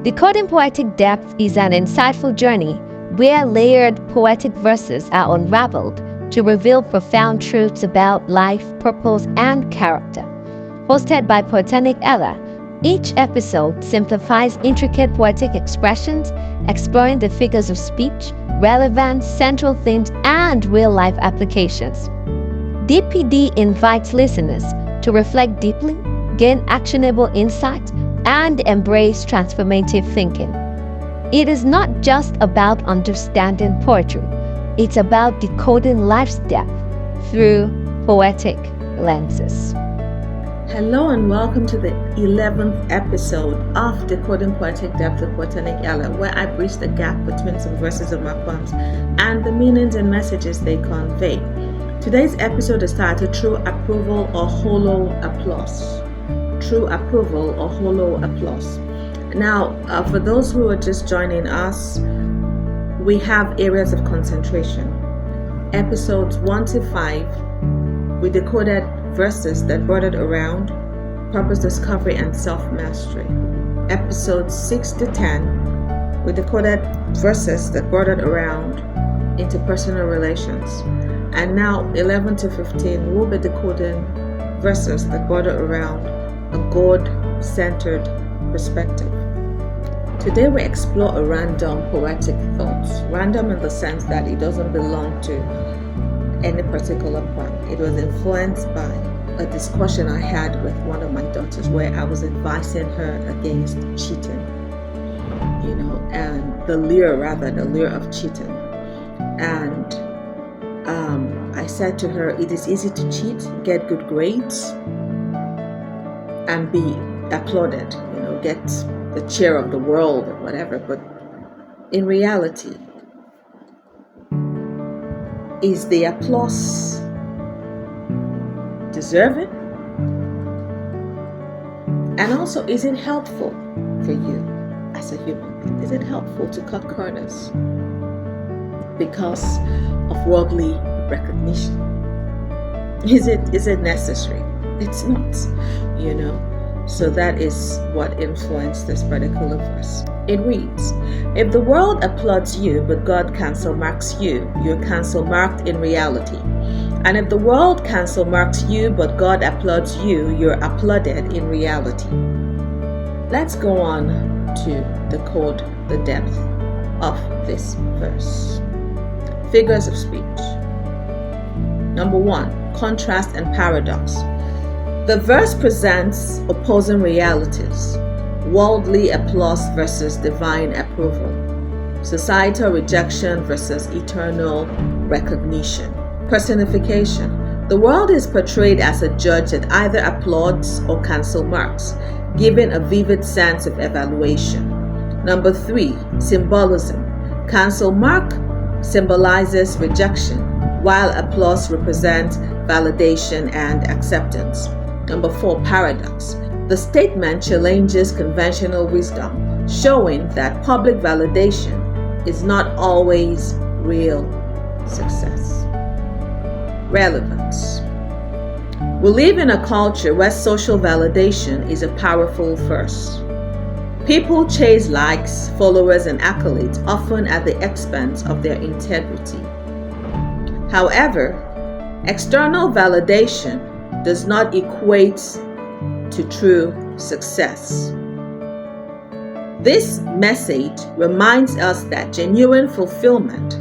Decoding Poetic Depth is an insightful journey where layered poetic verses are unraveled to reveal profound truths about life, purpose, and character. Hosted by Poetic Ella, each episode simplifies intricate poetic expressions, exploring the figures of speech, relevance, central themes, and real-life applications. DPD invites listeners to reflect deeply, gain actionable insights, and embrace transformative thinking. It is not just about understanding poetry, it's about decoding life's depth through poetic lenses. Hello and welcome to the 11th episode of Decoding Poetic Depth with Poetic Ella, where I bridge the gap between some verses of my poems and the meanings and messages they convey. Today's episode is titled True Approval or Hollow Applause. True approval or hollow applause. Now, for those who are just joining us, we have areas of concentration. Episodes 1 to 5, we decoded verses that bordered around purpose discovery and self-mastery. Episodes 6 to 10, we decoded verses that bordered around interpersonal relations. And now 11 to 15, we'll be decoding verses that border around a God-centered perspective. Today we explore a random poetic thought. Random in the sense that it doesn't belong to any particular poem. It was influenced by a discussion I had with one of my daughters where I was advising her against cheating. And the lure of cheating. And I said to her, it is easy to cheat, get good grades, and be applauded, get the cheer of the world or whatever. But in reality, is the applause deserving? And also, is it helpful for you as a human being? Is it helpful to cut corners because of worldly recognition? Is it necessary? It's not, So that is what influenced this particular verse. It reads, if the world applauds you, but God cancel marks you, you're cancel marked in reality. And if the world cancel marks you, but God applauds you, you're applauded in reality. Let's go on to decode the depth of this verse. Figures of speech. Number 1, contrast and paradox. The verse presents opposing realities: worldly applause versus divine approval, societal rejection versus eternal recognition. Personification. The world is portrayed as a judge that either applauds or cancel marks, giving a vivid sense of evaluation. Number 3, symbolism. Cancel mark symbolizes rejection, while applause represents validation and acceptance. Number 4, paradox. The statement challenges conventional wisdom, showing that public validation is not always real success. Relevance. We live in a culture where social validation is a powerful force. People chase likes, followers, and accolades, often at the expense of their integrity. However, external validation does not equate to true success. This message reminds us that genuine fulfillment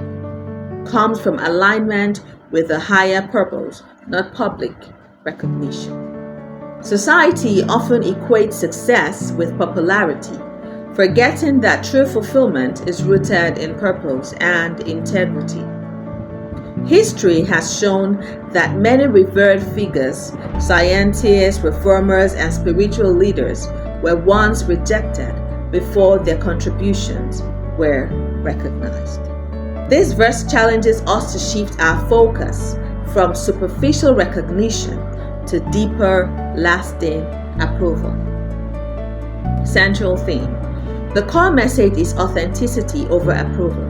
comes from alignment with a higher purpose, not public recognition. Society often equates success with popularity, forgetting that true fulfillment is rooted in purpose and integrity. History has shown that many revered figures, scientists, reformers, and spiritual leaders were once rejected before their contributions were recognized. This verse challenges us to shift our focus from superficial recognition to deeper, lasting approval. Central theme. The core message is authenticity over approval.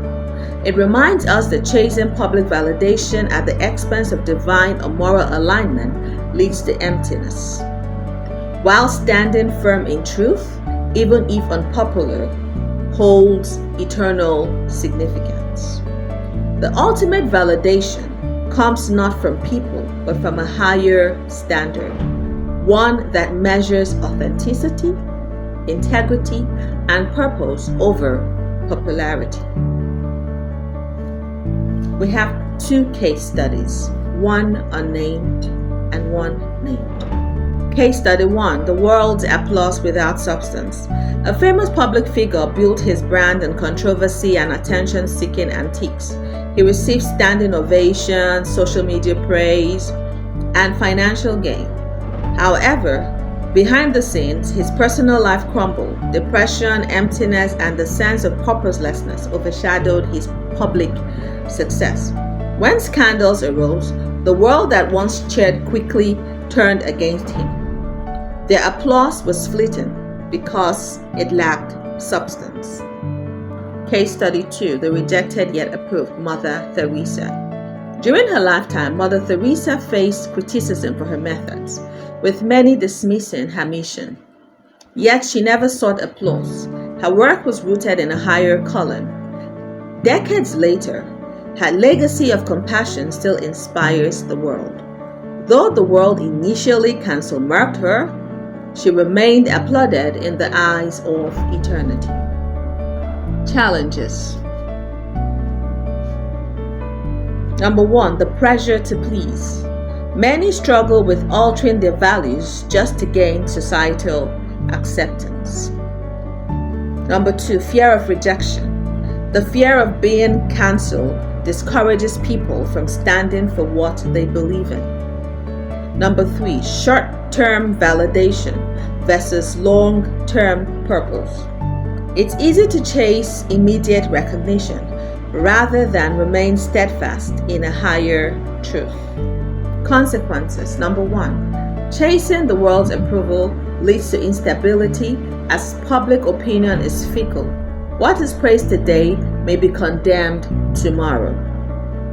It reminds us that chasing public validation at the expense of divine or moral alignment leads to emptiness. While standing firm in truth, even if unpopular, holds eternal significance. The ultimate validation comes not from people, but from a higher standard, one that measures authenticity, integrity, and purpose over popularity. We have two case studies, one unnamed and one named. Case study 1, the world's applause without substance. A famous public figure built his brand on controversy and attention-seeking antics. He received standing ovations, social media praise, and financial gain. However, behind the scenes, his personal life crumbled. Depression, emptiness, and the sense of purposelessness overshadowed his public success. When scandals arose, the world that once cheered quickly turned against him. Their applause was fleeting because it lacked substance. Case study 2, the rejected yet approved Mother Teresa. During her lifetime, Mother Teresa faced criticism for her methods, with many dismissing her mission. Yet she never sought applause. Her work was rooted in a higher calling. Decades later, her legacy of compassion still inspires the world. Though the world initially cancel-marked her, she remained applauded in the eyes of eternity. Challenges. Number 1, the pressure to please. Many struggle with altering their values just to gain societal acceptance. Number 2, fear of rejection. The fear of being cancelled discourages people from standing for what they believe in. Number 3, short-term validation versus long-term purpose. It's easy to chase immediate recognition rather than remain steadfast in a higher truth. Consequences. Number 1, chasing the world's approval leads to instability as public opinion is fickle. What is praised today may be condemned tomorrow.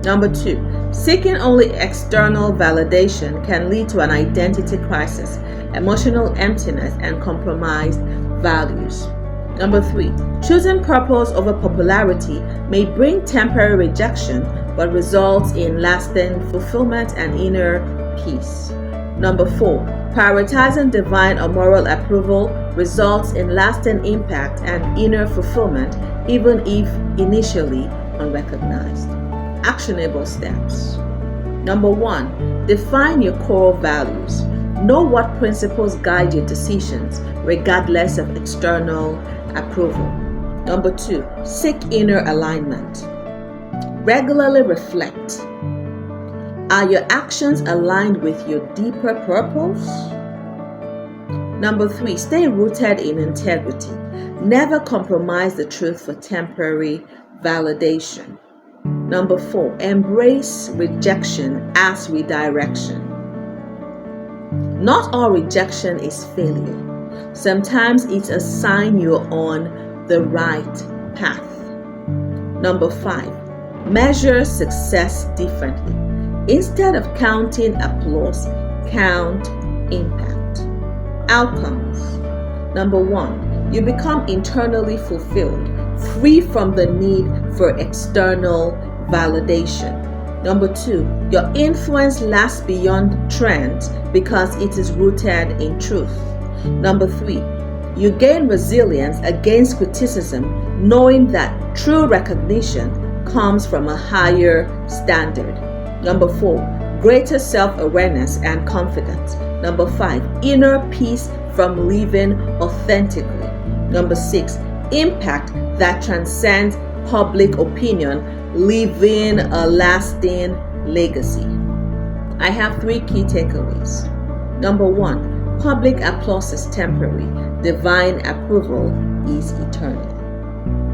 Number 2, seeking only external validation can lead to an identity crisis, emotional emptiness, and compromised values. Number 3, choosing purpose over popularity may bring temporary rejection but results in lasting fulfillment and inner peace. Number 4, prioritizing divine or moral approval results in lasting impact and inner fulfillment even if initially unrecognized. Actionable steps. Number 1, define your core values. Know what principles guide your decisions regardless of external approval. Number 2, seek inner alignment. Regularly reflect. Are your actions aligned with your deeper purpose? Number 3, stay rooted in integrity. Never compromise the truth for temporary validation. Number 4, embrace rejection as redirection. Not all rejection is failure. Sometimes it's a sign you're on the right path. Number 5, measure success differently. Instead of counting applause, count impact. Outcomes. Number 1, you become internally fulfilled, free from the need for external validation. Number 2, your influence lasts beyond trends because it is rooted in truth. Number 3, you gain resilience against criticism, knowing that true recognition comes from a higher standard. Number 4, greater self-awareness and confidence. Number 5, inner peace from living authentically. Number 6, impact that transcends public opinion, leaving a lasting legacy. I have 3 key takeaways. Number 1, public applause is temporary. Divine approval is eternal.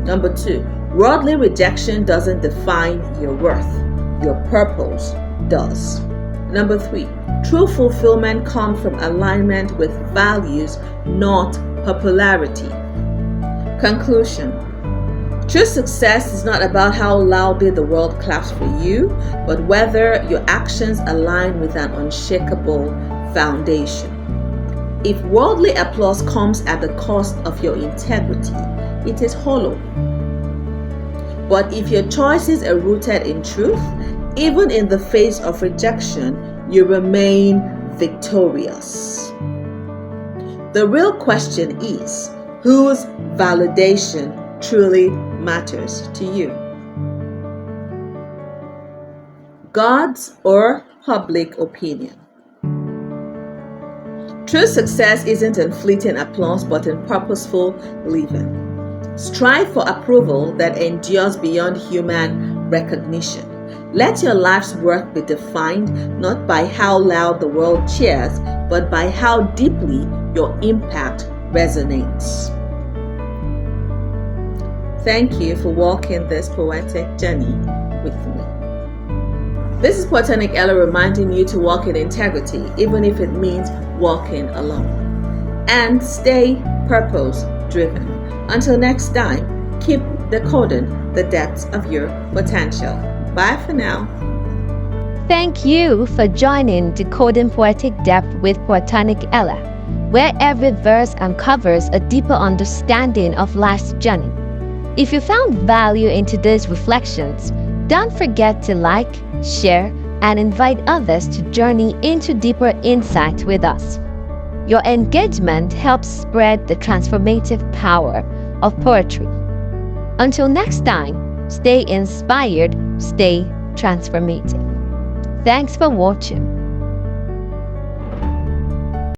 Number 2, worldly rejection doesn't define your worth. Your purpose does. Number 3, true fulfillment comes from alignment with values, not popularity. Conclusion. True success is not about how loudly the world claps for you, but whether your actions align with an unshakable foundation. If worldly applause comes at the cost of your integrity, it is hollow. But if your choices are rooted in truth, even in the face of rejection, you remain victorious. The real question is, whose validation truly matters to you? God's or public opinion? True success isn't in fleeting applause, but in purposeful living. Strive for approval that endures beyond human recognition. Let your life's work be defined not by how loud the world cheers, but by how deeply your impact resonates. Thank you for walking this poetic journey with me. This is Poetic Ella reminding you to walk in integrity, even if it means walking alone. And stay purpose-driven. Until next time, keep decoding the depths of your potential. Bye for now. Thank you for joining Decoding Poetic Depth with Poetic Ella, where every verse uncovers a deeper understanding of life's journey. If you found value in today's reflections, don't forget to like, share, and invite others to journey into deeper insight with us. Your engagement helps spread the transformative power of poetry. Until next time, stay inspired, stay transformative. Thanks for watching.